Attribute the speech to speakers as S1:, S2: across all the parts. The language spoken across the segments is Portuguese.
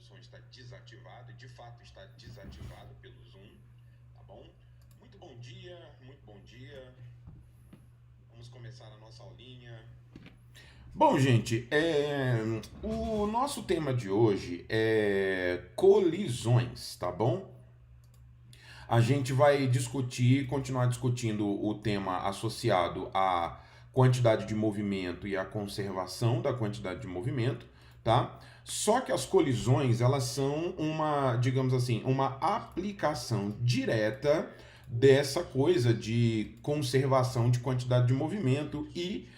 S1: som está desativado, e de fato está desativado pelo Zoom, tá bom? Muito bom dia, muito bom dia. Vamos começar a nossa aulinha. Bom, gente, o nosso tema de hoje é colisões, tá bom? A gente vai continuar discutindo o tema associado à quantidade de movimento e à conservação da quantidade de movimento, tá? Só que as colisões, elas são digamos assim, uma aplicação direta dessa coisa de conservação de quantidade de movimento e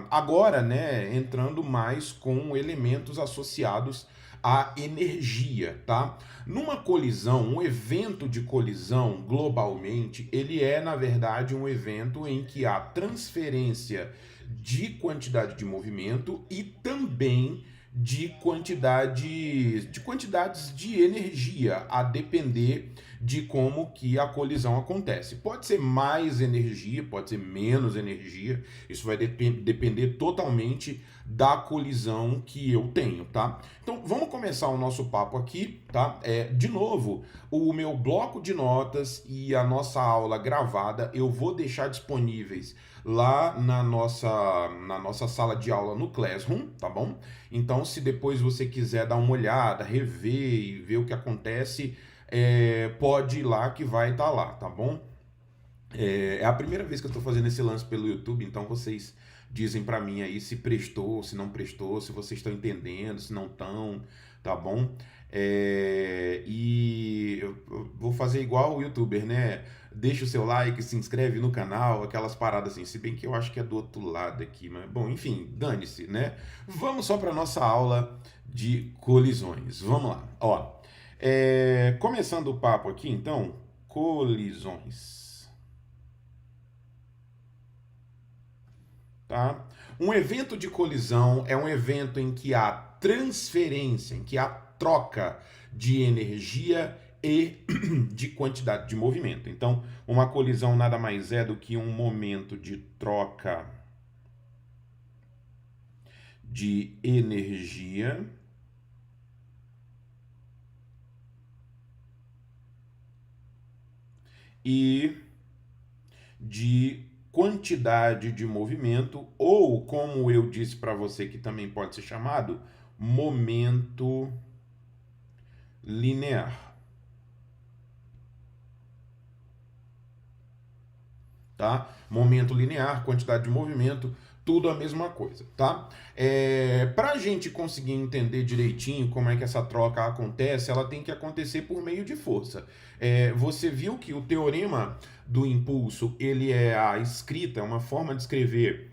S1: agora, né, entrando mais com elementos associados à energia, tá? Numa colisão, um evento de colisão, globalmente, ele é, na verdade, um evento em que há transferência de quantidade de movimento e também de quantidades de energia, a depender de como que a colisão acontece. Pode ser mais energia, pode ser menos energia, isso vai depender totalmente da colisão que eu tenho, tá? Então, vamos começar o nosso papo aqui, tá? De novo, o meu bloco de notas e a nossa aula gravada eu vou deixar disponíveis lá na nossa sala de aula no Classroom, tá bom? Então, se depois você quiser dar uma olhada, rever e ver o que acontece, pode ir lá que vai estar lá, tá bom? É a primeira vez que eu estou fazendo esse lance pelo YouTube, então vocês dizem para mim aí se prestou, se não prestou, se vocês estão entendendo, se não estão, tá bom? E eu vou fazer igual o YouTuber, né? Deixa o seu like, se inscreve no canal, aquelas paradas assim, se bem que eu acho que é do outro lado aqui, mas bom, enfim, dane-se, né? Vamos só para nossa aula de colisões. Vamos lá, ó. Começando o papo aqui, então, colisões. Tá? Um evento de colisão é um evento em que há transferência, em que há troca de energia e de quantidade de movimento. Então, uma colisão nada mais é do que um momento de troca de energia e de quantidade de movimento, ou como eu disse para você, que também pode ser chamado momento linear. Tá? Momento linear, quantidade de movimento, tudo a mesma coisa, tá? Para a gente conseguir entender direitinho como é que essa troca acontece, ela tem que acontecer por meio de força. Você viu que o teorema do impulso, ele é a escrita, é uma forma de escrever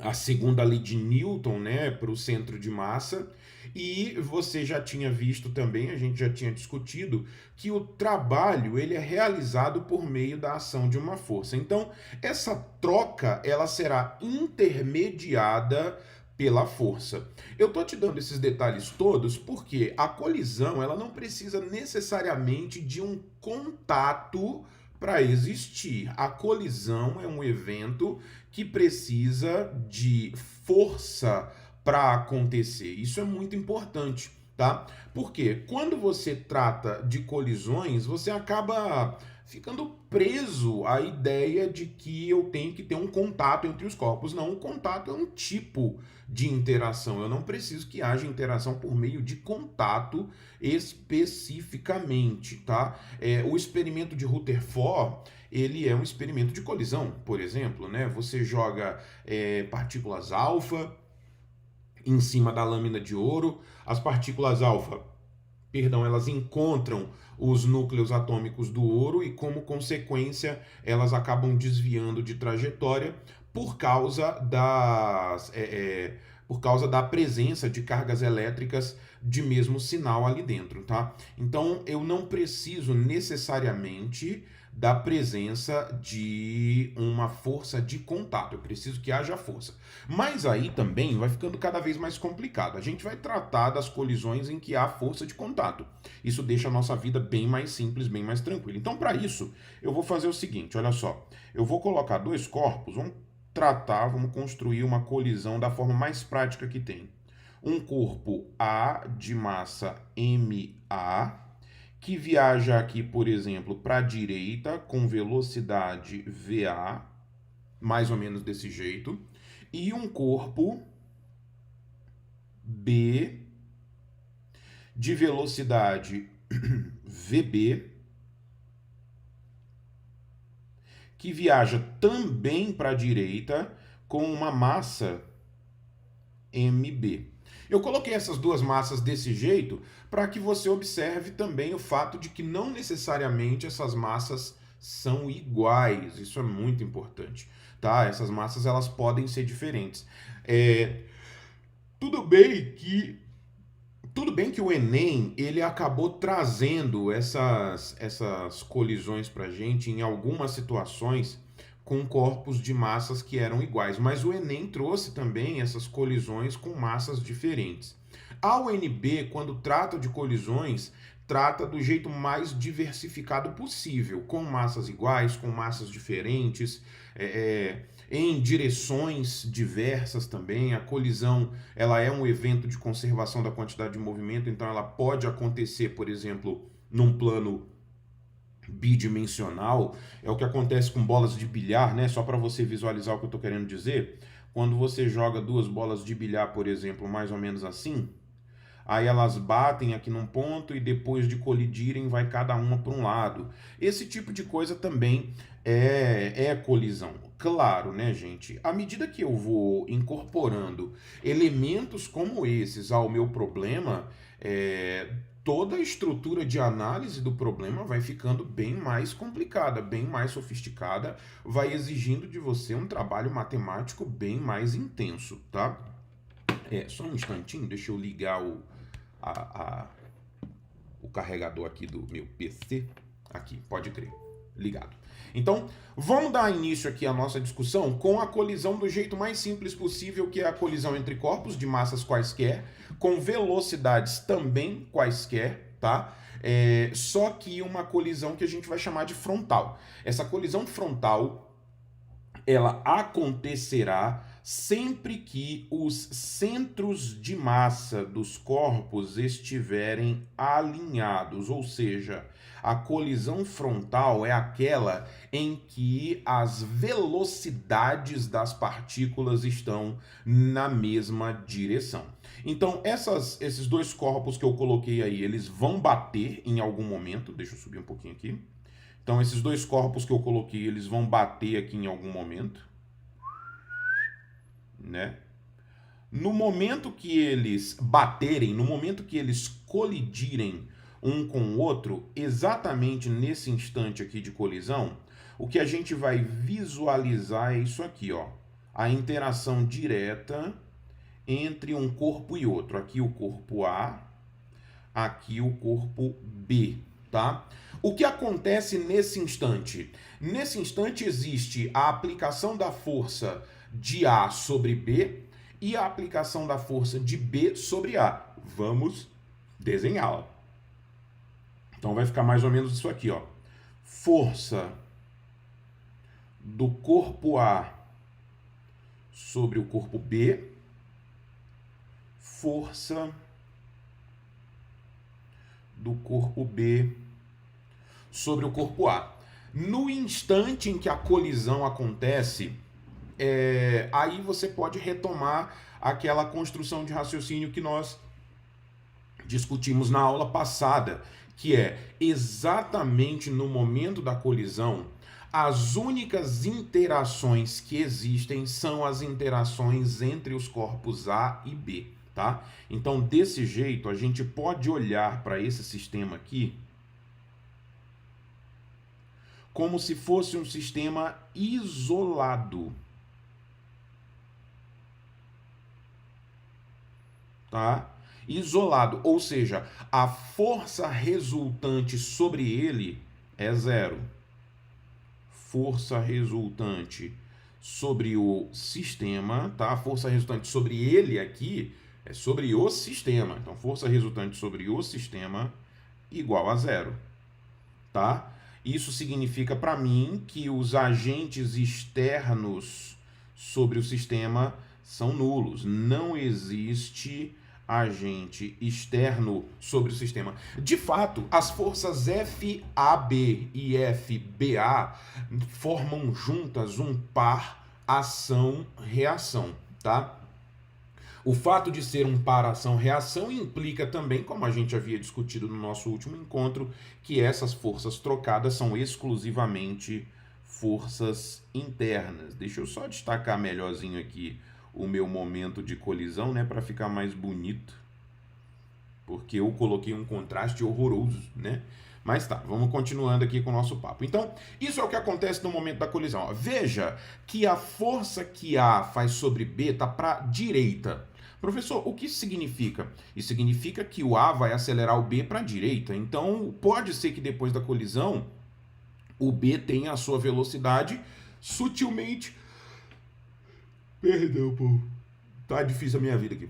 S1: a segunda lei de Newton, né, para o centro de massa, e você já tinha visto também, a gente já tinha discutido, que o trabalho ele é realizado por meio da ação de uma força. Então, essa troca ela será intermediada pela força. Eu tô te dando esses detalhes todos porque a colisão ela não precisa necessariamente de um contato para existir. A colisão é um evento que precisa de força para acontecer. Isso é muito importante, tá? Porque quando você trata de colisões, você acaba ficando preso à ideia de que eu tenho que ter um contato entre os corpos. Não, o contato é um tipo de interação. Eu não preciso que haja interação por meio de contato especificamente, tá? O experimento de Rutherford, ele é um experimento de colisão, por exemplo, né? Você joga partículas alfa em cima da lâmina de ouro, as partículas alfa, elas encontram os núcleos atômicos do ouro e, como consequência, elas acabam desviando de trajetória por causa por causa da presença de cargas elétricas de mesmo sinal ali dentro, tá? Então, eu não preciso necessariamente da presença de uma força de contato. Eu preciso que haja força. Mas aí também vai ficando cada vez mais complicado. A gente vai tratar das colisões em que há força de contato. Isso deixa a nossa vida bem mais simples, bem mais tranquila. Então, para isso, eu vou fazer o seguinte, olha só. Eu vou colocar dois corpos, vamos construir uma colisão da forma mais prática que tem. um corpo A de massa MA, que viaja aqui, por exemplo, para a direita com velocidade VA, mais ou menos desse jeito, e um corpo B de velocidade VB, que viaja também para a direita com uma massa MB. Eu coloquei essas duas massas desse jeito para que você observe também o fato de que não necessariamente essas massas são iguais. Isso é muito importante, tá? Essas massas elas podem ser diferentes. Tudo bem que o Enem ele acabou trazendo essas colisões para a gente em algumas situações com corpos de massas que eram iguais, mas o Enem trouxe também essas colisões com massas diferentes. A UNB, quando trata de colisões, trata do jeito mais diversificado possível, com massas iguais, com massas diferentes, em direções diversas também. A colisão ela é um evento de conservação da quantidade de movimento, então ela pode acontecer, por exemplo, num plano bidimensional. É o que acontece com bolas de bilhar, né? Só para você visualizar o que eu estou querendo dizer. Quando você joga duas bolas de bilhar, por exemplo, mais ou menos assim, aí elas batem aqui num ponto e depois de colidirem vai cada uma para um lado. Esse tipo de coisa também é colisão. Claro, né, gente? À medida que eu vou incorporando elementos como esses ao meu problema, toda a estrutura de análise do problema vai ficando bem mais complicada, bem mais sofisticada, vai exigindo de você um trabalho matemático bem mais intenso, tá? Só um instantinho, deixa eu ligar o carregador aqui do meu PC. Aqui, pode crer, ligado. Então, vamos dar início aqui à nossa discussão com a colisão do jeito mais simples possível, que é a colisão entre corpos de massas quaisquer, com velocidades também quaisquer, tá? Só que uma colisão que a gente vai chamar de frontal. Essa colisão frontal, ela acontecerá sempre que os centros de massa dos corpos estiverem alinhados, ou seja, a colisão frontal é aquela em que as velocidades das partículas estão na mesma direção. Então, esses dois corpos que eu coloquei aí, eles vão bater em algum momento. Deixa eu subir um pouquinho aqui. Então, esses dois corpos que eu coloquei, eles vão bater aqui em algum momento, né? No momento que eles baterem, no momento que eles colidirem um com o outro, exatamente nesse instante aqui de colisão, o que a gente vai visualizar é isso aqui, ó, a interação direta entre um corpo e outro. Aqui o corpo A, aqui o corpo B, tá? O que acontece nesse instante? Nesse instante existe a aplicação da força de A sobre B e a aplicação da força de B sobre A. Vamos desenhá-la. Então vai ficar mais ou menos isso aqui, ó. Força do corpo A sobre o corpo B, força do corpo B sobre o corpo A. No instante em que a colisão acontece, aí você pode retomar aquela construção de raciocínio que nós discutimos na aula passada, que é exatamente no momento da colisão, as únicas interações que existem são as interações entre os corpos A e B, tá? Então, desse jeito, a gente pode olhar para esse sistema aqui como se fosse um sistema isolado, tá? Isolado, ou seja, a força resultante sobre ele é zero. Força resultante sobre o sistema, tá? A força resultante sobre ele aqui é sobre o sistema. Então, força resultante sobre o sistema igual a zero, tá? Isso significa para mim que os agentes externos sobre o sistema são nulos. Não existe agente externo sobre o sistema. De fato, as forças FAB e FBA formam juntas um par ação-reação, tá? O fato de ser um par ação-reação implica também, como a gente havia discutido no nosso último encontro, que essas forças trocadas são exclusivamente forças internas. Deixa eu só destacar melhorzinho aqui o meu momento de colisão, né, para ficar mais bonito, porque eu coloquei um contraste horroroso, né? Mas tá, vamos continuando aqui com o nosso papo. Então, isso é o que acontece no momento da colisão. Ó, veja que a força que A faz sobre B está para a direita. Professor, o que isso significa? Isso significa que o A vai acelerar o B para a direita. Então, pode ser que depois da colisão, o B tenha a sua velocidade sutilmente... Perdão, pô. Tá difícil a minha vida aqui.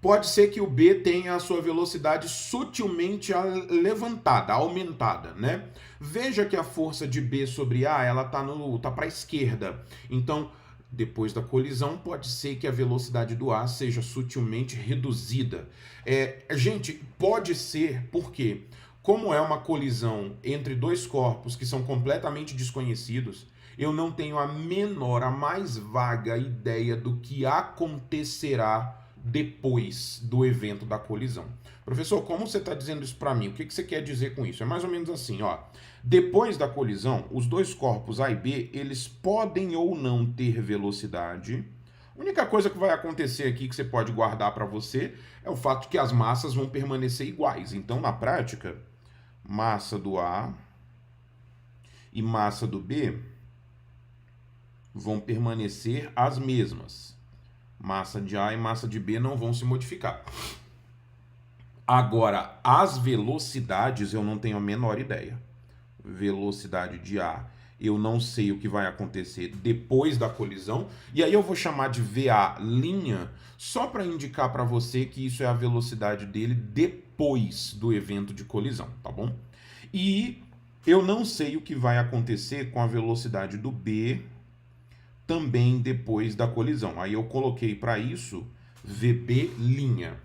S1: Pode ser que o B tenha a sua velocidade sutilmente levantada, aumentada, né? Veja que a força de B sobre A, ela tá para a esquerda. Então, depois da colisão, pode ser que a velocidade do A seja sutilmente reduzida. Gente, pode ser porque, como é uma colisão entre dois corpos que são completamente desconhecidos, eu não tenho a menor, a mais vaga ideia do que acontecerá depois do evento da colisão. Professor, como você está dizendo isso para mim? O que você quer dizer com isso? É mais ou menos assim, ó. Depois da colisão, os dois corpos A e B, eles podem ou não ter velocidade. A única coisa que vai acontecer aqui que você pode guardar para você é o fato de que as massas vão permanecer iguais. Então, na prática, massa do A e massa do B vão permanecer as mesmas. Massa de A e massa de B não vão se modificar. Agora, as velocidades eu não tenho a menor ideia. Velocidade de A, eu não sei o que vai acontecer depois da colisão. E aí eu vou chamar de VA linha, só para indicar para você que isso é a velocidade dele depois do evento de colisão, tá bom? E eu não sei o que vai acontecer com a velocidade do B também depois da colisão. Aí eu coloquei para isso VB linha.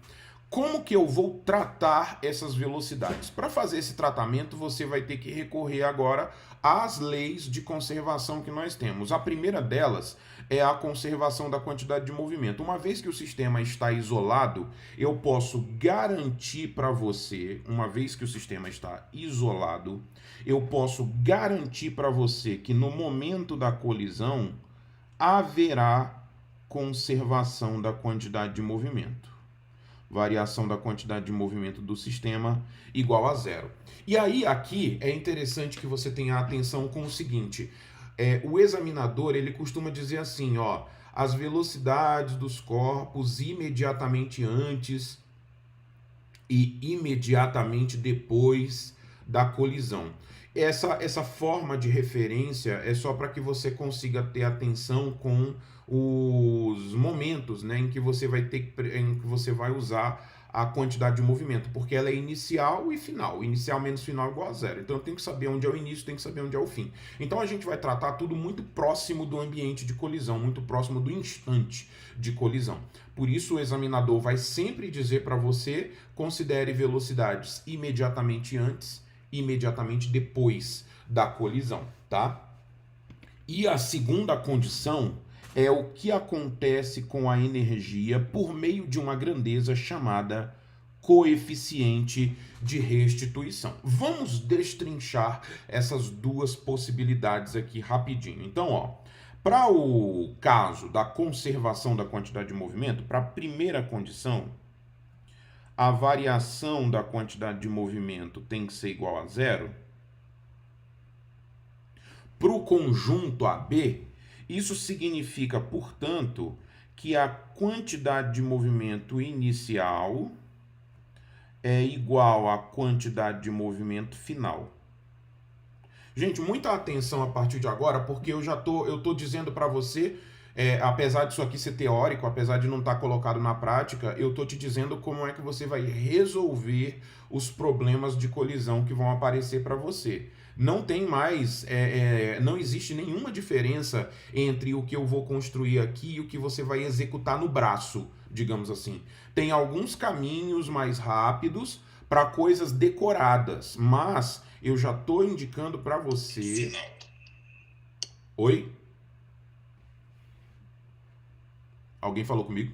S1: Como que eu vou tratar essas velocidades? Para fazer esse tratamento, você vai ter que recorrer agora às leis de conservação que nós temos. A primeira delas é a conservação da quantidade de movimento. Uma vez que o sistema está isolado, eu posso garantir para você, uma vez que o sistema está isolado, eu posso garantir para você que no momento da colisão haverá conservação da quantidade de movimento. Variação da quantidade de movimento do sistema igual a zero. E aí, aqui, é interessante que você tenha atenção com o seguinte. O examinador, ele costuma dizer assim, ó, as velocidades dos corpos imediatamente antes e imediatamente depois da colisão. Essa forma de referência é só para que você consiga ter atenção com os momentos, né, em que você vai usar a quantidade de movimento, porque ela é inicial e final. Inicial menos final igual a zero. Então eu tenho que saber onde é o início, tenho que saber onde é o fim. Então a gente vai tratar tudo muito próximo do ambiente de colisão, muito próximo do instante de colisão. Por isso o examinador vai sempre dizer para você, considere velocidades imediatamente antes, imediatamente depois da colisão, tá? E a segunda condição é o que acontece com a energia por meio de uma grandeza chamada coeficiente de restituição. Vamos destrinchar essas duas possibilidades aqui rapidinho. Então, ó, para o caso da conservação da quantidade de movimento, para a primeira condição, a variação da quantidade de movimento tem que ser igual a zero. Para o conjunto AB, isso significa, portanto, que a quantidade de movimento inicial é igual à quantidade de movimento final. Gente, muita atenção a partir de agora, porque eu tô dizendo para você, apesar disso aqui ser teórico, apesar de não estar colocado na prática, eu tô te dizendo como é que você vai resolver os problemas de colisão que vão aparecer para você. Não tem mais, não existe nenhuma diferença entre o que eu vou construir aqui e o que você vai executar no braço. digamos assim. Tem alguns caminhos mais rápidos para coisas decoradas, mas eu já estou indicando para você... Oi? Alguém falou comigo?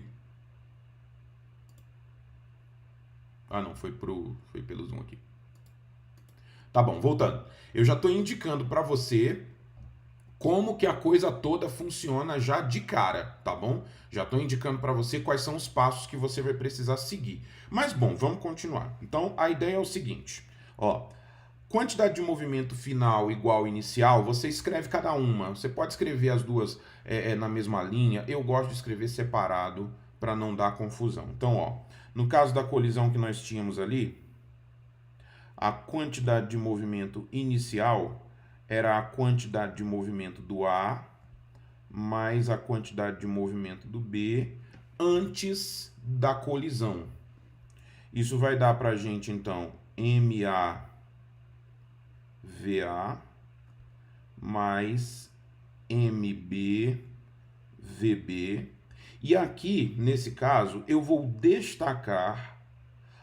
S1: Ah, não, foi pelo Zoom aqui. Tá bom, voltando. Eu já estou indicando para você como que a coisa toda funciona já de cara, tá bom? Já estou indicando para você quais são os passos que você vai precisar seguir. Mas bom, vamos continuar. Então a ideia é o seguinte, ó, quantidade de movimento final igual inicial, você escreve cada uma. Você pode escrever as duas na mesma linha. Eu gosto de escrever separado para não dar confusão. Então, ó, no caso da colisão que nós tínhamos ali, a quantidade de movimento inicial era a quantidade de movimento do A mais a quantidade de movimento do B antes da colisão. Isso vai dar para a gente, então, MA VA mais MB VB. E aqui, nesse caso, eu vou destacar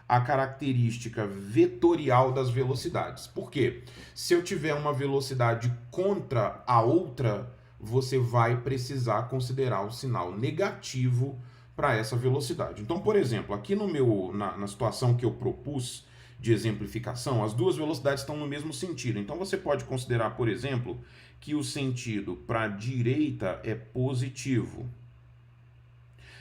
S1: a característica vetorial das velocidades. Por quê? Se eu tiver uma velocidade contra a outra, você vai precisar considerar o sinal negativo para essa velocidade. Então, por exemplo, aqui na situação que eu propus de exemplificação, as duas velocidades estão no mesmo sentido. Então, você pode considerar, por exemplo, que o sentido para a direita é positivo.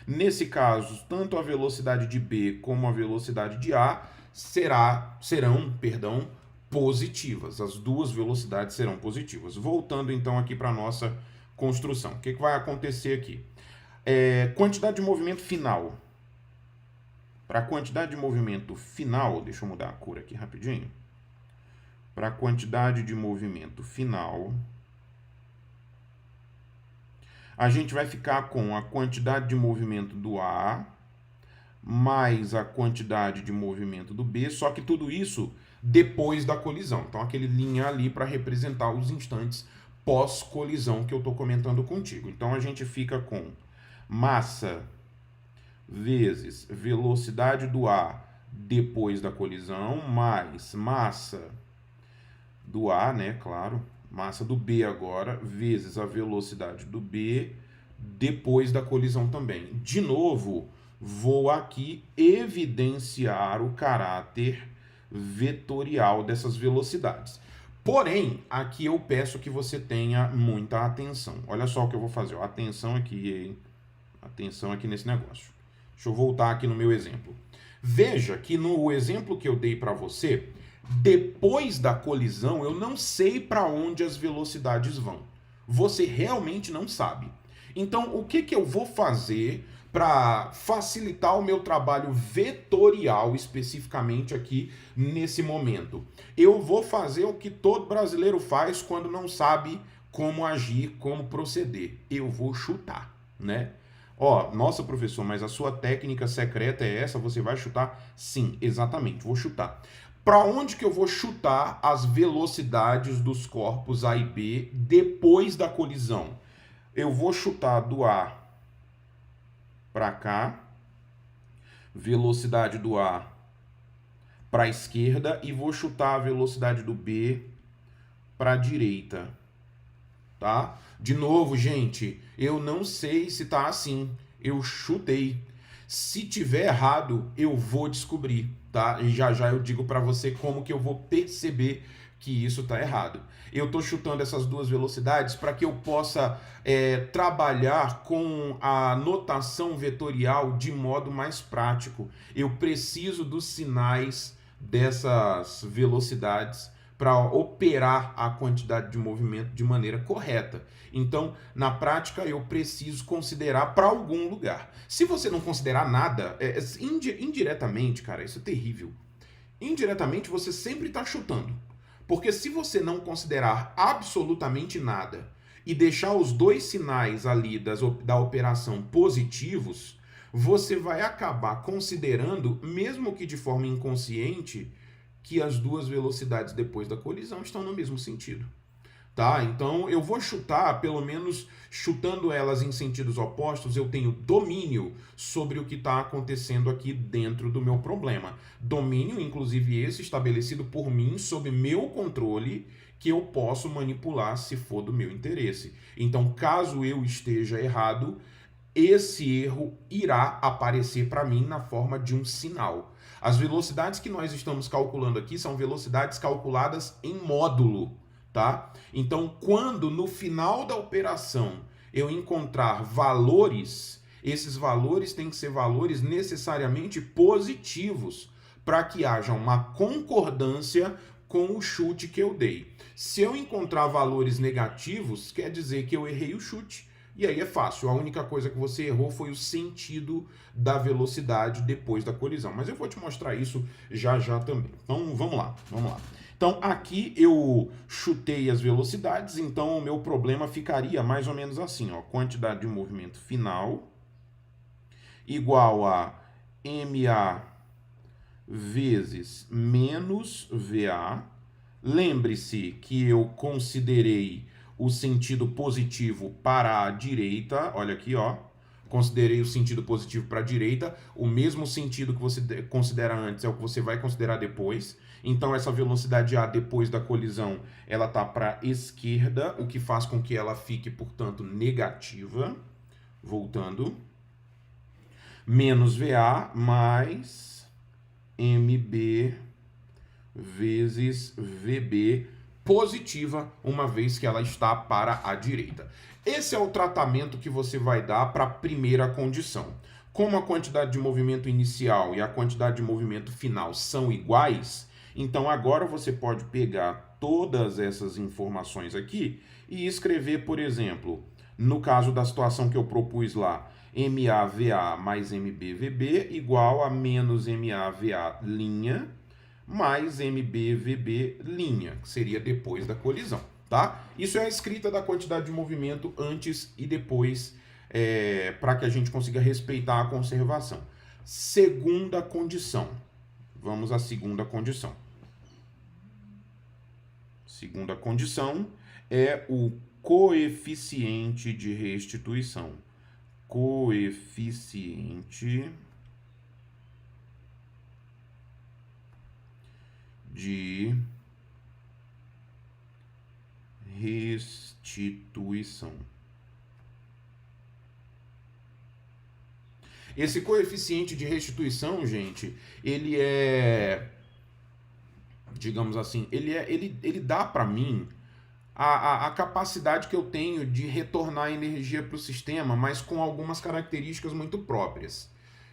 S1: Nesse caso, tanto a velocidade de B como a velocidade de A serão positivas. As duas velocidades serão positivas. Voltando então aqui para a nossa construção. O que vai acontecer aqui? Quantidade de movimento final. Para a quantidade de movimento final, deixa eu mudar a cor aqui rapidinho. Para a quantidade de movimento final, a gente vai ficar com a quantidade de movimento do A mais a quantidade de movimento do B, só que tudo isso depois da colisão. Então, aquele linha ali para representar os instantes pós-colisão que eu estou comentando contigo. Então, a gente fica com massa vezes velocidade do A depois da colisão, mais massa do A, né, claro, massa do B agora, vezes a velocidade do B depois da colisão também. De novo, vou aqui evidenciar o caráter vetorial dessas velocidades. Porém, aqui eu peço que você tenha muita atenção. Olha só o que eu vou fazer. Ó. Atenção aqui, atenção aqui nesse negócio. Deixa eu voltar aqui no meu exemplo. Veja que no exemplo que eu dei para você, depois da colisão, eu não sei para onde as velocidades vão. Você realmente não sabe. Então, o que eu vou fazer para facilitar o meu trabalho vetorial, especificamente aqui nesse momento? Eu vou fazer o que todo brasileiro faz quando não sabe como agir, como proceder. Eu vou chutar, né? Ó, nossa, professor, mas a sua técnica secreta é essa? Você vai chutar? Sim, exatamente, vou chutar. Para onde que eu vou chutar as velocidades dos corpos A e B depois da colisão? Eu vou chutar do A para cá, velocidade do A para a esquerda e vou chutar a velocidade do B para a direita, tá? De novo, gente, eu não sei se tá assim, eu chutei. Se tiver errado, eu vou descobrir, tá? E já já eu digo para você como que eu vou perceber que isso tá errado. Eu tô chutando essas duas velocidades para que eu possa trabalhar com a notação vetorial de modo mais prático. Eu preciso dos sinais dessas velocidades para operar a quantidade de movimento de maneira correta. Então, na prática, eu preciso considerar para algum lugar. Se você não considerar nada, indiretamente, cara, isso é terrível. Indiretamente, você sempre está chutando. Porque se você não considerar absolutamente nada e deixar os dois sinais ali da operação positivos, você vai acabar considerando, mesmo que de forma inconsciente, que as duas velocidades depois da colisão estão no mesmo sentido. tá? Então eu vou chutar, pelo menos chutando elas em sentidos opostos, eu tenho domínio sobre o que está acontecendo aqui dentro do meu problema. Domínio, inclusive esse estabelecido por mim, sob meu controle, que eu posso manipular se for do meu interesse. Então, caso eu esteja errado, esse erro irá aparecer para mim na forma de um sinal. As velocidades que nós estamos calculando aqui são velocidades calculadas em módulo, tá? Então, quando no final da operação eu encontrar valores, esses valores têm que ser valores necessariamente positivos para que haja uma concordância com o chute que eu dei. Se eu encontrar valores negativos, quer dizer que eu errei o chute. E aí é fácil, a única coisa que você errou foi o sentido da velocidade depois da colisão. Mas eu vou te mostrar isso já já também. Então vamos lá, vamos lá. Então aqui eu chutei as velocidades, então o meu problema ficaria mais ou menos assim, ó, quantidade de movimento final igual a MA vezes menos VA. Lembre-se que eu considerei o sentido positivo para a direita, olha aqui, ó. Considerei o sentido positivo para a direita, o mesmo sentido que você considera antes é o que você vai considerar depois. Então essa velocidade A depois da colisão, ela tá para a esquerda, o que faz com que ela fique, portanto, negativa. Voltando. Menos VA mais MB vezes VB positiva, uma vez que ela está para a direita. Esse é o tratamento que você vai dar para a primeira condição. Como a quantidade de movimento inicial e a quantidade de movimento final são iguais, então agora você pode pegar todas essas informações aqui e escrever, por exemplo, no caso da situação que eu propus lá, MAVA mais MBVB igual a menos MAVA linha mais MBVB linha, que seria depois da colisão, tá? Isso é a escrita da quantidade de movimento antes e depois, para que a gente consiga respeitar a conservação. Segunda condição. Vamos à segunda condição. Segunda condição é o coeficiente de restituição. Coeficiente de restituição. Esse coeficiente de restituição, gente, ele é, digamos assim, ele dá para mim a capacidade que eu tenho de retornar energia para o sistema, mas com algumas características muito próprias.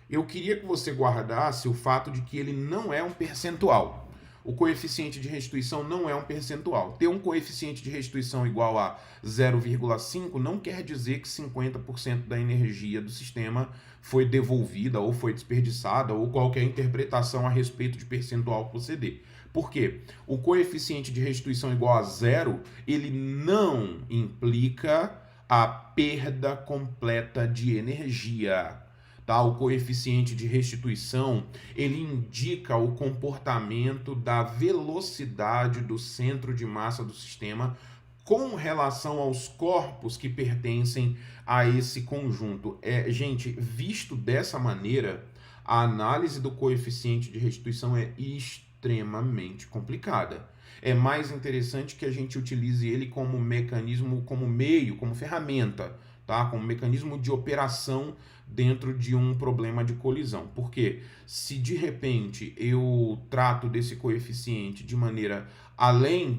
S1: Eu queria que você guardasse o fato de que ele não é um percentual. O coeficiente de restituição não é um percentual. Ter um coeficiente de restituição igual a 0,5 não quer dizer que 50% da energia do sistema foi devolvida ou foi desperdiçada ou qualquer interpretação a respeito de percentual que você dê. Por quê? O coeficiente de restituição igual a 0, ele não implica a perda completa de energia. Tá? O coeficiente de restituição, ele indica o comportamento da velocidade do centro de massa do sistema com relação aos corpos que pertencem a esse conjunto. Gente, visto dessa maneira, a análise do coeficiente de restituição é extremamente complicada. É mais interessante que a gente utilize ele como mecanismo, como meio, como ferramenta, tá? Como mecanismo de operação dentro de um problema de colisão. Porque se de repente eu trato desse coeficiente de maneira além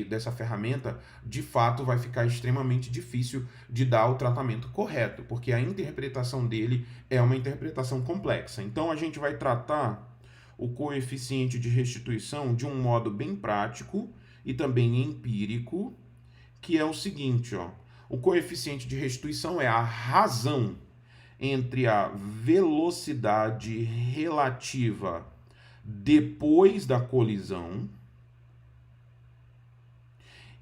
S1: dessa ferramenta, de fato vai ficar extremamente difícil de dar o tratamento correto, porque a interpretação dele é uma interpretação complexa. Então a gente vai tratar o coeficiente de restituição de um modo bem prático e também empírico, que é o seguinte, ó. O coeficiente de restituição é a razão entre a velocidade relativa depois da colisão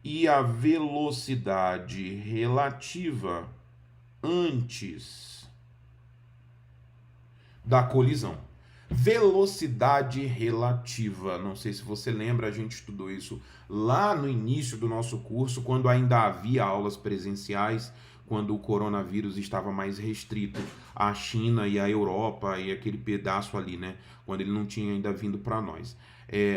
S1: e a velocidade relativa antes da colisão. Velocidade relativa. Não sei se você lembra, a gente estudou isso lá no início do nosso curso, quando ainda havia aulas presenciais, quando o coronavírus estava mais restrito à China e à Europa e aquele pedaço ali, né? Quando ele não tinha ainda vindo para nós.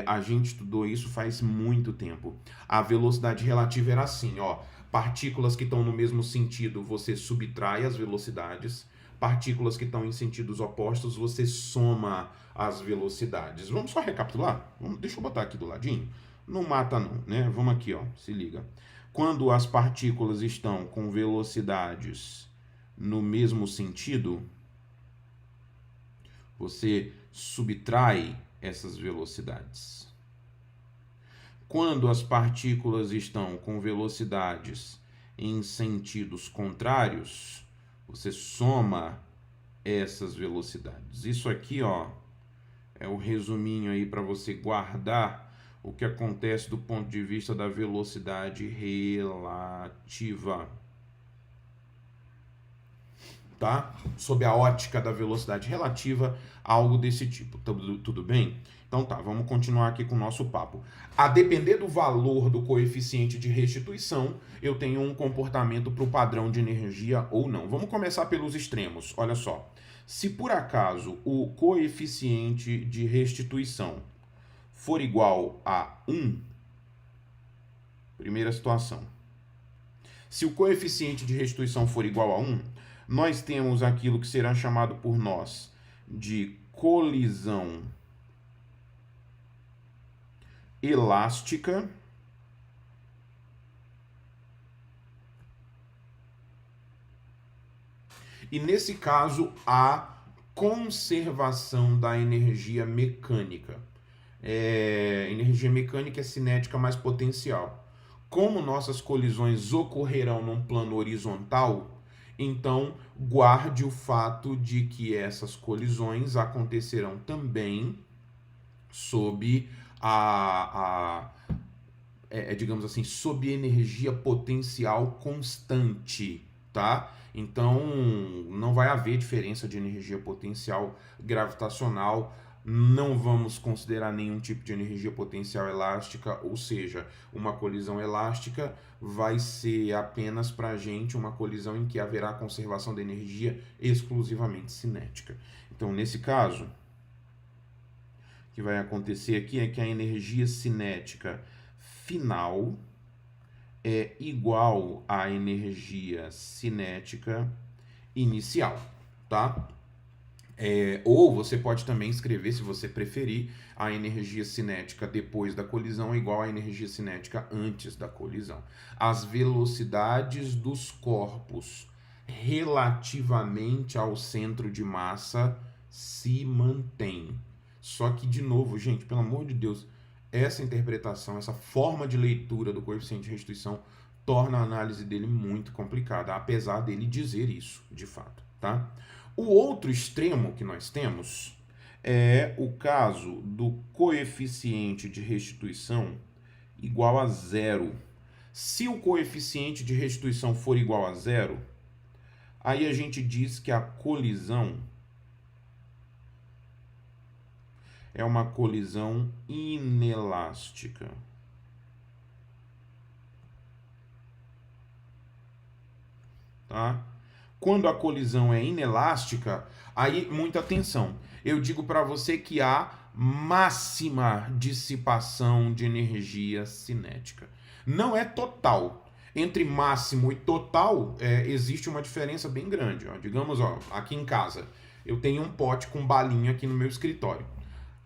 S1: A gente estudou isso faz muito tempo. A velocidade relativa era assim, ó. Partículas que estão no mesmo sentido, você subtrai as velocidades. Partículas que estão em sentidos opostos, você soma as velocidades. Vamos só recapitular? Deixa eu botar aqui do ladinho. Não mata não, né? Vamos aqui, ó. Se liga. Quando as partículas estão com velocidades no mesmo sentido, você subtrai essas velocidades. Quando as partículas estão com velocidades em sentidos contrários, você soma essas velocidades. Isso aqui, ó, é o resuminho aí para você guardar o que acontece do ponto de vista da velocidade relativa. Tá? Sob a ótica da velocidade relativa, algo desse tipo. Tudo bem? Então tá, vamos continuar aqui com o nosso papo. A depender do valor do coeficiente de restituição, eu tenho um comportamento para o padrão de energia ou não. Vamos começar pelos extremos. Olha só. Se por acaso o coeficiente de restituição for igual a 1, primeira situação. Se o coeficiente de restituição for igual a 1, nós temos aquilo que será chamado por nós de colisão elástica e, nesse caso, a conservação da energia mecânica. Energia mecânica é cinética mais potencial. Como nossas colisões ocorrerão num plano horizontal, então guarde o fato de que essas colisões acontecerão também sob digamos assim, sob energia potencial constante, tá? Então não vai haver diferença de energia potencial gravitacional. Não vamos considerar nenhum tipo de energia potencial elástica, ou seja, uma colisão elástica vai ser apenas para a gente uma colisão em que haverá conservação da energia exclusivamente cinética. Então, nesse caso, o que vai acontecer aqui é que a energia cinética final é igual à energia cinética inicial, tá? Ou você pode também escrever, se você preferir, a energia cinética depois da colisão é igual à energia cinética antes da colisão. As velocidades dos corpos relativamente ao centro de massa se mantêm. Só que, de novo, gente, pelo amor de Deus, essa interpretação, essa forma de leitura do coeficiente de restituição torna a análise dele muito complicada, apesar dele dizer isso, de fato, tá? O outro extremo que nós temos é o caso do coeficiente de restituição igual a zero. Se o coeficiente de restituição for igual a zero, aí a gente diz que a colisão é uma colisão inelástica. Tá? Quando a colisão é inelástica, aí muita atenção. Eu digo para você que há máxima dissipação de energia cinética. Não é total. Entre máximo e total existe uma diferença bem grande. Ó. Digamos, ó, aqui em casa, eu tenho um pote com balinha aqui no meu escritório.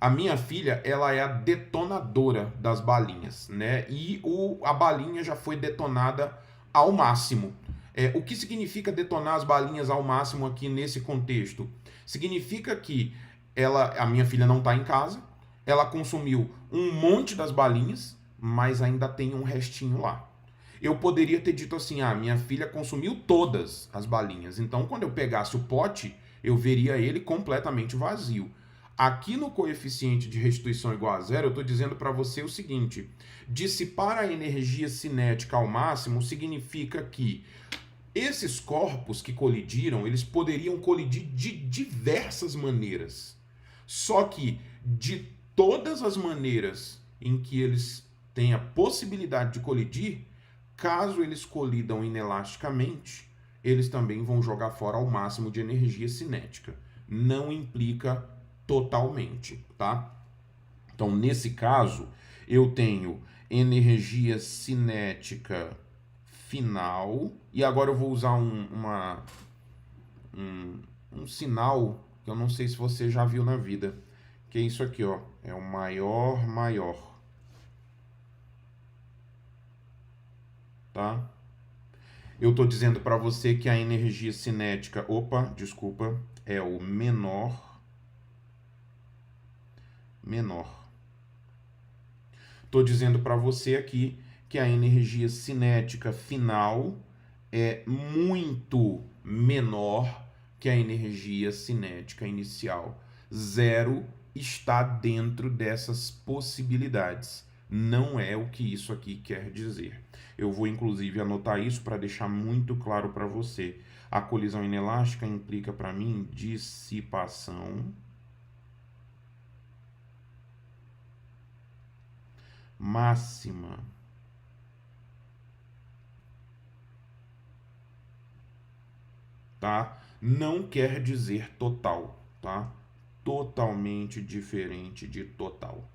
S1: A minha filha, ela é a detonadora das balinhas, né? E a balinha já foi detonada ao máximo. O que significa detonar as balinhas ao máximo aqui nesse contexto? Significa que a minha filha não está em casa, ela consumiu um monte das balinhas, mas ainda tem um restinho lá. Eu poderia ter dito assim, minha filha consumiu todas as balinhas, então quando eu pegasse o pote, eu veria ele completamente vazio. Aqui no coeficiente de restituição igual a zero, eu estou dizendo para você o seguinte, dissipar a energia cinética ao máximo significa que esses corpos que colidiram, eles poderiam colidir de diversas maneiras. Só que de todas as maneiras em que eles têm a possibilidade de colidir, caso eles colidam inelasticamente, eles também vão jogar fora ao máximo de energia cinética. Não implica totalmente, tá? Então, nesse caso, eu tenho energia cinética final, e agora eu vou usar um sinal que eu não sei se você já viu na vida, que é isso aqui, ó, é o maior, tá? Eu tô dizendo para você que a energia cinética, desculpa, é o menor. Tô dizendo para você aqui que a energia cinética final é muito menor que a energia cinética inicial. Zero está dentro dessas possibilidades. Não é o que isso aqui quer dizer. Eu vou inclusive anotar isso para deixar muito claro para você. A colisão inelástica implica para mim dissipação máxima. Tá? Não quer dizer total, tá? Totalmente diferente de total.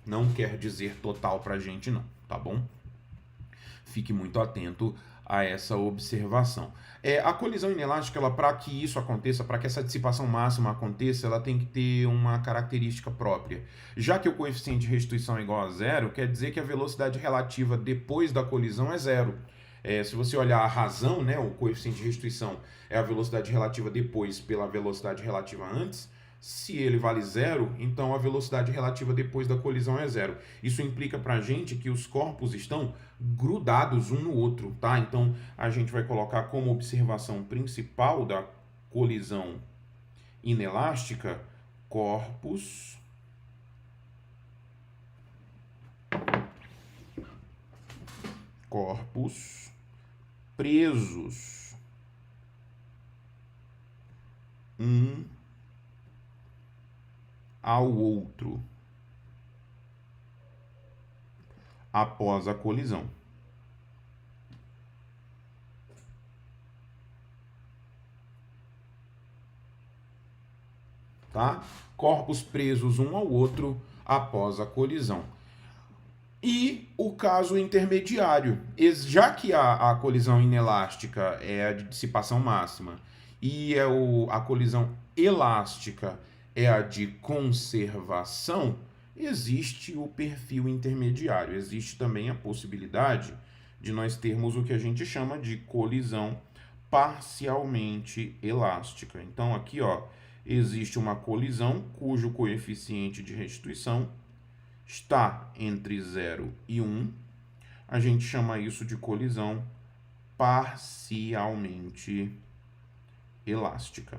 S1: Não quer dizer total pra gente não, tá bom? Fique muito atento a essa observação. A colisão inelástica, para que isso aconteça, para que essa dissipação máxima aconteça, ela tem que ter uma característica própria. Já que o coeficiente de restituição é igual a zero, quer dizer que a velocidade relativa depois da colisão é zero. Se você olhar a razão, né, o coeficiente de restituição é a velocidade relativa depois pela velocidade relativa antes. Se ele vale zero, então a velocidade relativa depois da colisão é zero. Isso implica para a gente que os corpos estão grudados um no outro, tá? Então a gente vai colocar como observação principal da colisão inelástica corpos presos um ao outro após a colisão. Tá? Corpos presos um ao outro após a colisão. E o caso intermediário, já que a colisão inelástica é a de dissipação máxima e a colisão elástica é a de conservação, existe o perfil intermediário. Existe também a possibilidade de nós termos o que a gente chama de colisão parcialmente elástica. Então aqui, ó, existe uma colisão cujo coeficiente de restituição está entre 0 e 1. A gente chama isso de colisão parcialmente elástica.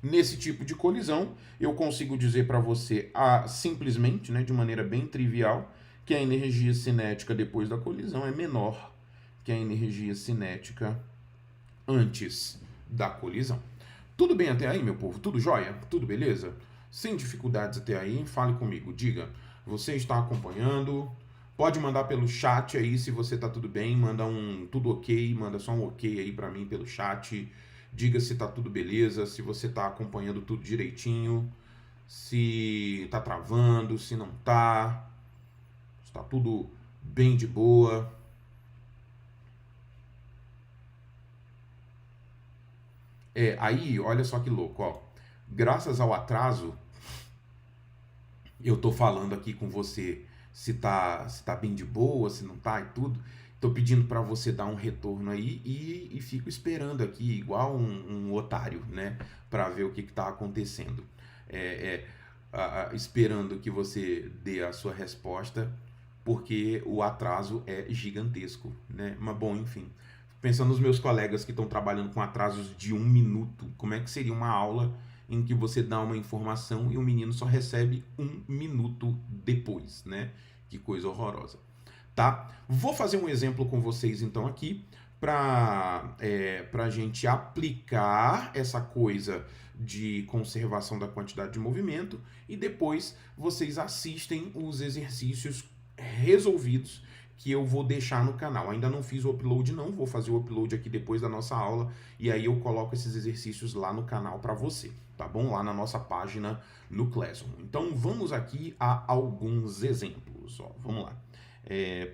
S1: Nesse tipo de colisão, eu consigo dizer para você simplesmente, né, de maneira bem trivial, que a energia cinética depois da colisão é menor que a energia cinética antes da colisão. Tudo bem até aí, meu povo? Tudo jóia? Tudo beleza? Sem dificuldades até aí, fale comigo, diga, você está acompanhando? Pode mandar pelo chat aí se você tá tudo bem, manda um tudo ok, manda só um ok aí para mim pelo chat. Diga se tá tudo beleza, se você tá acompanhando tudo direitinho, se tá travando, se não tá, se tá tudo bem de boa. Aí, olha só que louco, ó. Graças ao atraso, eu tô falando aqui com você se tá bem de boa, se não tá e tudo. Tô pedindo para você dar um retorno aí e fico esperando aqui, igual um otário, né? Para ver o que tá acontecendo. Esperando que você dê a sua resposta, porque o atraso é gigantesco, né? Mas bom, enfim. Pensando nos meus colegas que estão trabalhando com atrasos de 1 minuto, como é que seria uma aula em que você dá uma informação e o menino só recebe 1 minuto depois, né? Que coisa horrorosa, tá? Vou fazer um exemplo com vocês então aqui para a gente aplicar essa coisa de conservação da quantidade de movimento e depois vocês assistem os exercícios resolvidos que eu vou deixar no canal. Ainda não fiz o upload não, vou fazer o upload aqui depois da nossa aula e aí eu coloco esses exercícios lá no canal para você, tá bom? Lá na nossa página no Classroom. Então vamos aqui a alguns exemplos, ó, vamos lá.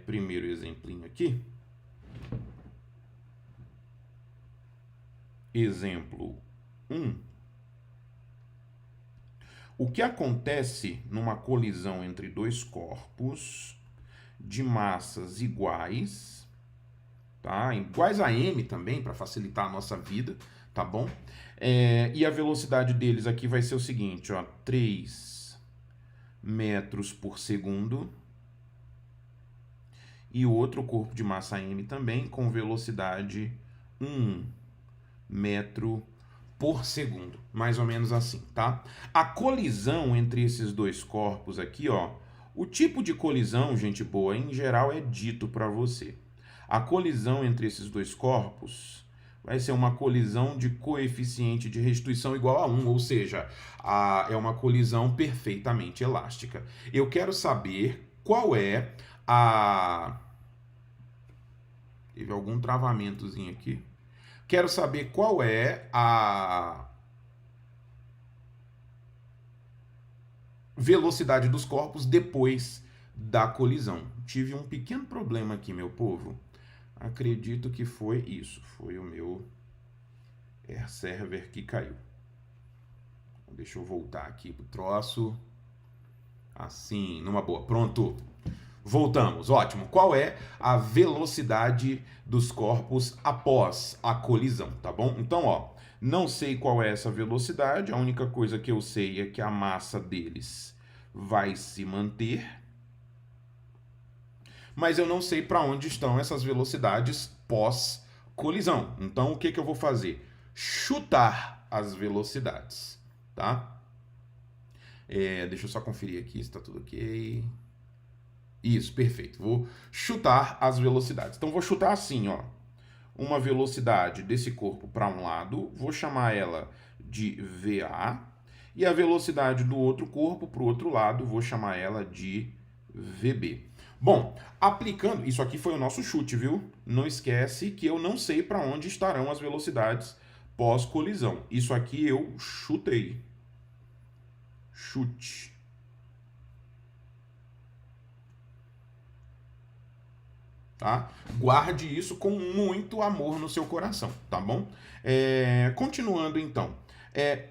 S1: Primeiro exemplinho aqui. Exemplo 1. O que acontece numa colisão entre dois corpos de massas iguais, tá? Iguais a m também, para facilitar a nossa vida, tá bom? E a velocidade deles aqui vai ser o seguinte, ó, 3 metros por segundo. E o outro corpo de massa m também com velocidade 1 metro por segundo, mais ou menos assim, tá? A colisão entre esses dois corpos aqui, ó, o tipo de colisão, gente boa, em geral é dito para você. A colisão entre esses dois corpos vai ser uma colisão de coeficiente de restituição igual a 1, ou seja, é uma colisão perfeitamente elástica. Eu quero saber qual é a... Teve algum travamentozinho aqui. Quero saber qual é a velocidade dos corpos depois da colisão. Tive um pequeno problema aqui, meu povo. Acredito que foi isso. Foi o meu air server que caiu. Deixa eu voltar aqui pro troço. Assim, numa boa. Pronto. Voltamos, ótimo. Qual é a velocidade dos corpos após a colisão, tá bom? Então, ó, não sei qual é essa velocidade, a única coisa que eu sei é que a massa deles vai se manter, mas eu não sei para onde estão essas velocidades pós-colisão. Então, o que que eu vou fazer? Chutar as velocidades, tá? Deixa eu só conferir aqui se está tudo ok. Isso, perfeito. Vou chutar as velocidades. Então, vou chutar assim, ó. Uma velocidade desse corpo para um lado, vou chamar ela de VA. E a velocidade do outro corpo para o outro lado, vou chamar ela de VB. Bom, aplicando... Isso aqui foi o nosso chute, viu? Não esquece que eu não sei para onde estarão as velocidades pós-colisão. Isso aqui eu chutei. Chute. Tá? Guarde isso com muito amor no seu coração, tá bom? Continuando então,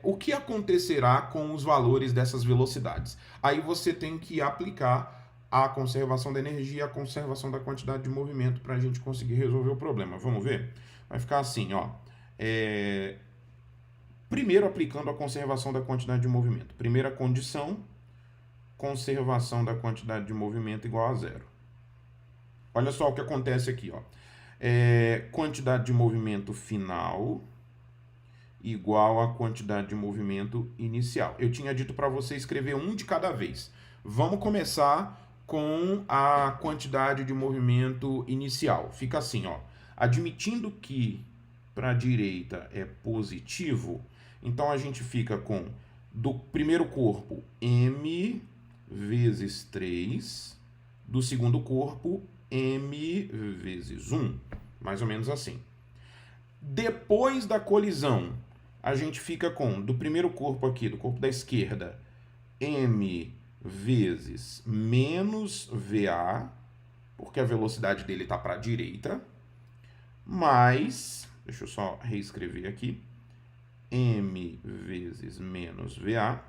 S1: o que acontecerá com os valores dessas velocidades? Aí você tem que aplicar a conservação da energia e a conservação da quantidade de movimento para a gente conseguir resolver o problema. Vamos ver? Vai ficar assim, ó. Primeiro aplicando a conservação da quantidade de movimento. Primeira condição, conservação da quantidade de movimento igual a zero. Olha só o que acontece aqui, ó. Quantidade de movimento final igual a quantidade de movimento inicial. Eu tinha dito para você escrever um de cada vez. Vamos começar com a quantidade de movimento inicial. Fica assim, ó. Admitindo que para a direita é positivo, então a gente fica com do primeiro corpo m vezes 3, do segundo corpo m vezes 1, mais ou menos assim. Depois da colisão, a gente fica com, do primeiro corpo aqui, do corpo da esquerda, m vezes menos va, porque a velocidade dele está para a direita, mais, deixa eu só reescrever aqui, m vezes menos va,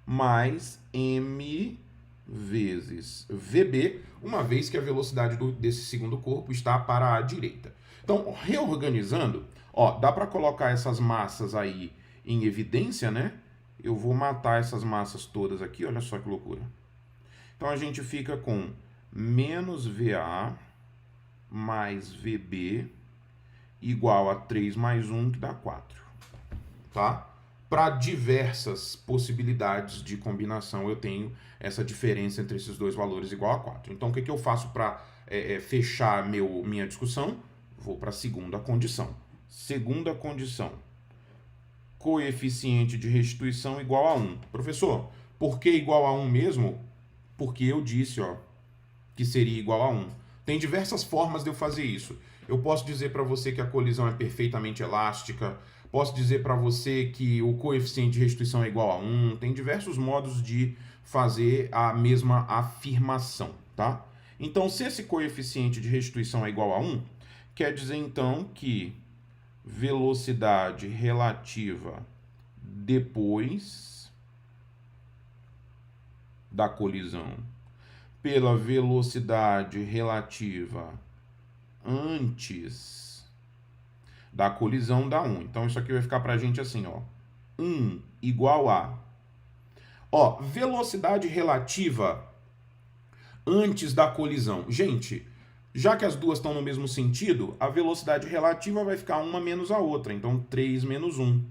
S1: mais m vezes VB, uma vez que a velocidade desse segundo corpo está para a direita. Então, reorganizando, ó, dá para colocar essas massas aí em evidência, né? Eu vou matar essas massas todas aqui, olha só que loucura. Então, a gente fica com menos VA mais VB igual a 3 mais 1, que dá 4. Tá? Para diversas possibilidades de combinação, eu tenho essa diferença entre esses dois valores igual a 4. Então, o que eu faço para fechar minha discussão? Vou para a segunda condição. Segunda condição. Coeficiente de restituição igual a 1. Professor, por que igual a 1 mesmo? Porque eu disse, que seria igual a 1. Tem diversas formas de eu fazer isso. Eu posso dizer para você que a colisão é perfeitamente elástica, posso dizer para você que o coeficiente de restituição é igual a 1, tem diversos modos de fazer a mesma afirmação, tá? Então, se esse coeficiente de restituição é igual a 1, quer dizer então que velocidade relativa depois da colisão pela velocidade relativa antes da colisão dá 1. Então, isso aqui vai ficar pra gente assim, 1 igual a... velocidade relativa antes da colisão. Gente, já que as duas estão no mesmo sentido, a velocidade relativa vai ficar uma menos a outra. Então, 3 menos 1.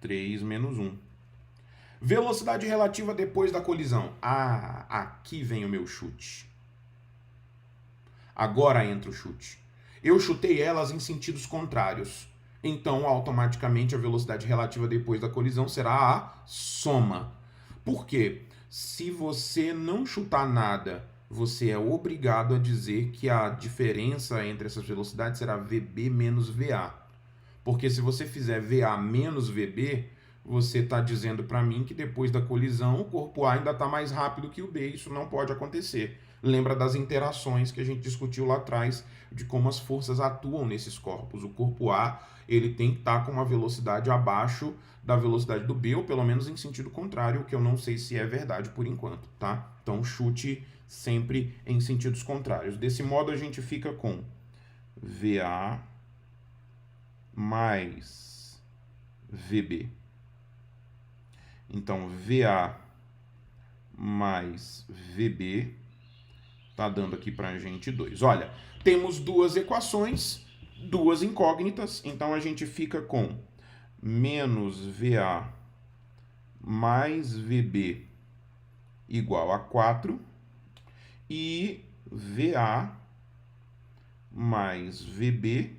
S1: 3 menos 1. Velocidade relativa depois da colisão. Aqui vem o meu chute. Agora entra o chute. Eu chutei elas em sentidos contrários. Então, automaticamente, a velocidade relativa depois da colisão será a soma. Por quê? Se você não chutar nada, você é obrigado a dizer que a diferença entre essas velocidades será VB menos VA. Porque se você fizer VA menos VB, você está dizendo para mim que depois da colisão o corpo A ainda está mais rápido que o B. Isso não pode acontecer. Lembra das interações que a gente discutiu lá atrás, de como as forças atuam nesses corpos. O corpo A ele tem que estar com uma velocidade abaixo da velocidade do B, ou pelo menos em sentido contrário, o que eu não sei se é verdade por enquanto, tá? Então chute sempre em sentidos contrários. Desse modo a gente fica com VA mais VB. Então, VA mais VB tá dando aqui pra gente 2. Olha, temos duas equações, duas incógnitas, então a gente fica com menos VA mais VB igual a 4 e VA mais VB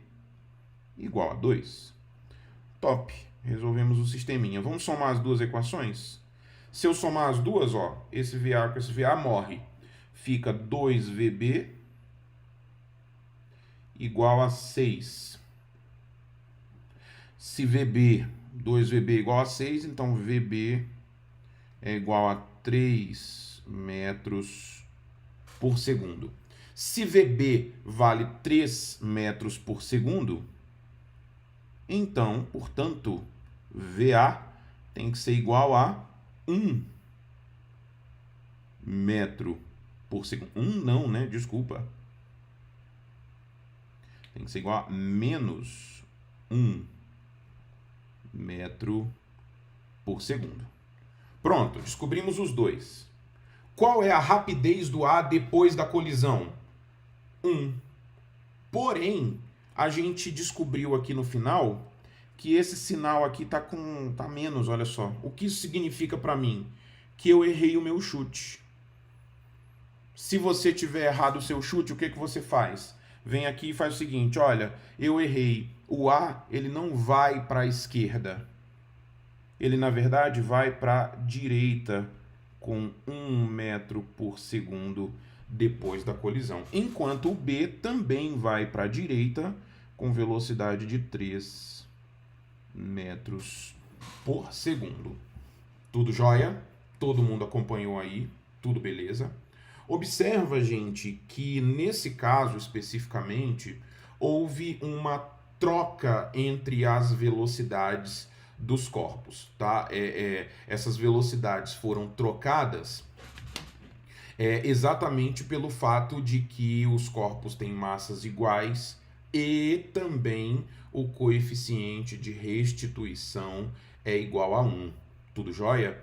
S1: igual a 2. Top! Resolvemos o sisteminha. Vamos somar as duas equações? Se eu somar as duas, esse VA com esse VA morre. Fica 2VB igual a 6. Se VB, 2VB igual a 6, então VB é igual a 3 metros por segundo. Se VB vale 3 metros por segundo, então, portanto, VA tem que ser igual a 1 metro por segundo. 1 não, né? Desculpa. Tem que ser igual a menos 1 metro por segundo. Pronto, descobrimos os dois. Qual é a rapidez do A depois da colisão? 1. Porém, a gente descobriu aqui no final que esse sinal aqui tá menos, olha só. O que isso significa para mim? Que eu errei o meu chute. Se você tiver errado o seu chute, o que você faz? Vem aqui e faz o seguinte, olha, eu errei. O A, ele não vai para a esquerda. Ele, na verdade, vai para a direita com 1 metro por segundo depois da colisão. Enquanto o B também vai para a direita com velocidade de 3 metros por segundo. Tudo jóia? Todo mundo acompanhou aí? Tudo beleza? Observa, gente, que nesse caso especificamente houve uma troca entre as velocidades dos corpos, tá? Essas velocidades foram trocadas exatamente pelo fato de que os corpos têm massas iguais e também o coeficiente de restituição é igual a 1. Tudo jóia?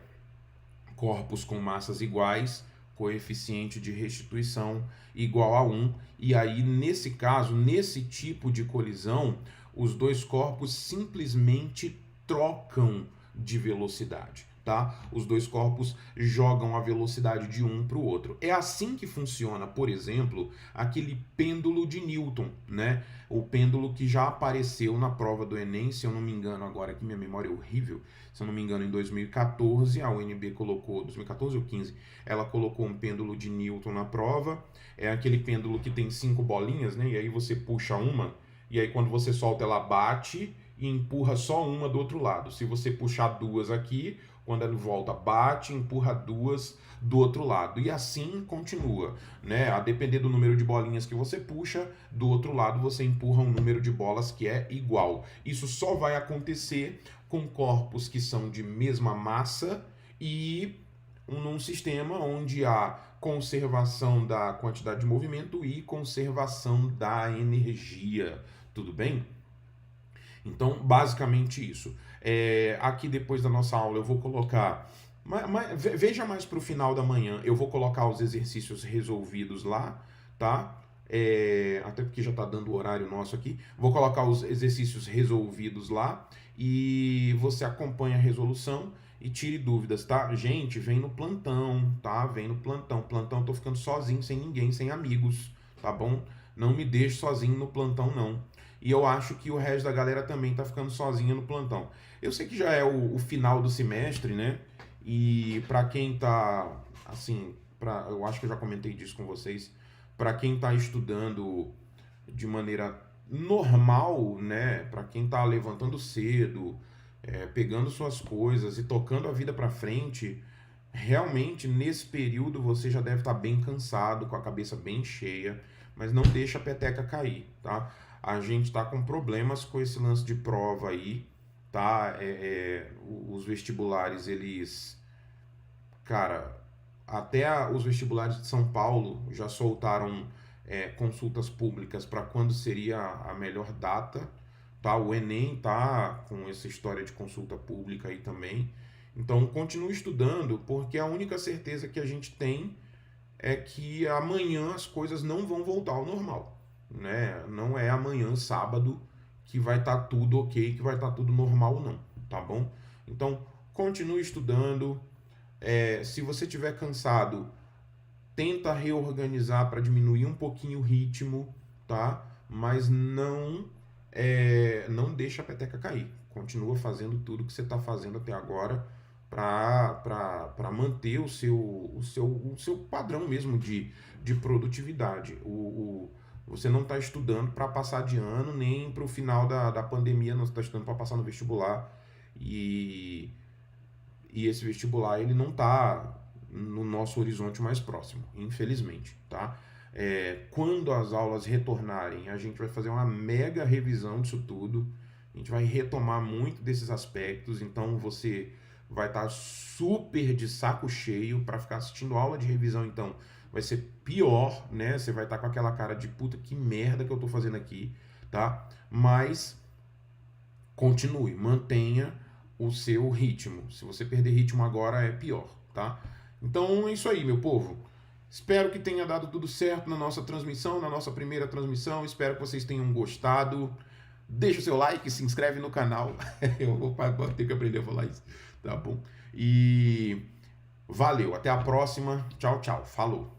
S1: Corpos com massas iguais, coeficiente de restituição igual a 1. E aí, nesse caso, nesse tipo de colisão, Os dois corpos simplesmente trocam de velocidade, tá? Os dois corpos jogam a velocidade de um para o outro. É assim que funciona, por exemplo, aquele pêndulo de Newton, né? O pêndulo que já apareceu na prova do Enem, se eu não me engano, agora que minha memória é horrível, se eu não me engano, em 2014, a UNB colocou, 2014 ou 15, ela colocou um pêndulo de Newton na prova. É aquele pêndulo que tem 5 bolinhas, né? E aí você puxa uma, e aí quando você solta ela bate e empurra só uma do outro lado. Se você puxar duas aqui, quando ela volta, bate, empurra duas do outro lado. E assim continua, né? A depender do número de bolinhas que você puxa, do outro lado você empurra um número de bolas que é igual. Isso só vai acontecer com corpos que são de mesma massa e num sistema onde há conservação da quantidade de movimento e conservação da energia. Tudo bem? Então, basicamente isso. Aqui depois da nossa aula eu vou colocar. Veja mais para o final da manhã, eu vou colocar os exercícios resolvidos lá, tá? Até porque já está dando o horário nosso aqui. Vou colocar os exercícios resolvidos lá e você acompanha a resolução e tire dúvidas, tá? Gente, vem no plantão, tá? Vem no plantão. Plantão, eu tô ficando sozinho, sem ninguém, sem amigos, tá bom? Não me deixe sozinho no plantão, não. E eu acho que o resto da galera também tá ficando sozinha no plantão. Eu sei que já é o final do semestre, né? E para quem tá, assim, eu acho que eu já comentei disso com vocês, para quem tá estudando de maneira normal, né? Para quem tá levantando cedo, pegando suas coisas e tocando a vida para frente, realmente nesse período você já deve estar bem cansado, com a cabeça bem cheia, mas não deixa a peteca cair, tá? A gente tá com problemas com esse lance de prova aí, tá? Os vestibulares, eles... Cara, até os vestibulares de São Paulo já soltaram consultas públicas para quando seria a melhor data, tá? O Enem tá com essa história de consulta pública aí também. Então, continue estudando, porque a única certeza que a gente tem é que amanhã as coisas não vão voltar ao normal, né? Não é amanhã, sábado, que vai estar tudo ok, que vai estar tudo normal, não, tá bom? Então, continue estudando. Se você estiver cansado, tenta reorganizar para diminuir um pouquinho o ritmo, tá? Mas não deixa a peteca cair. Continua fazendo tudo que você está fazendo até agora para manter o seu padrão mesmo de produtividade. Você não está estudando para passar de ano, nem para o final da pandemia, não está estudando para passar no vestibular. E esse vestibular ele não está no nosso horizonte mais próximo, infelizmente, tá? Quando as aulas retornarem, a gente vai fazer uma mega revisão disso tudo, a gente vai retomar muito desses aspectos, então você vai estar super de saco cheio para ficar assistindo aula de revisão, então vai ser pior, né? Você vai estar com aquela cara de puta, que merda que eu tô fazendo aqui, tá? Mas continue, mantenha o seu ritmo. Se você perder ritmo agora é pior, tá? Então é isso aí, meu povo. Espero que tenha dado tudo certo na nossa transmissão, na nossa primeira transmissão. Espero que vocês tenham gostado. Deixa o seu like, se inscreve no canal. Eu vou ter que aprender a falar isso, tá bom? E valeu, até a próxima. Tchau, tchau. Falou.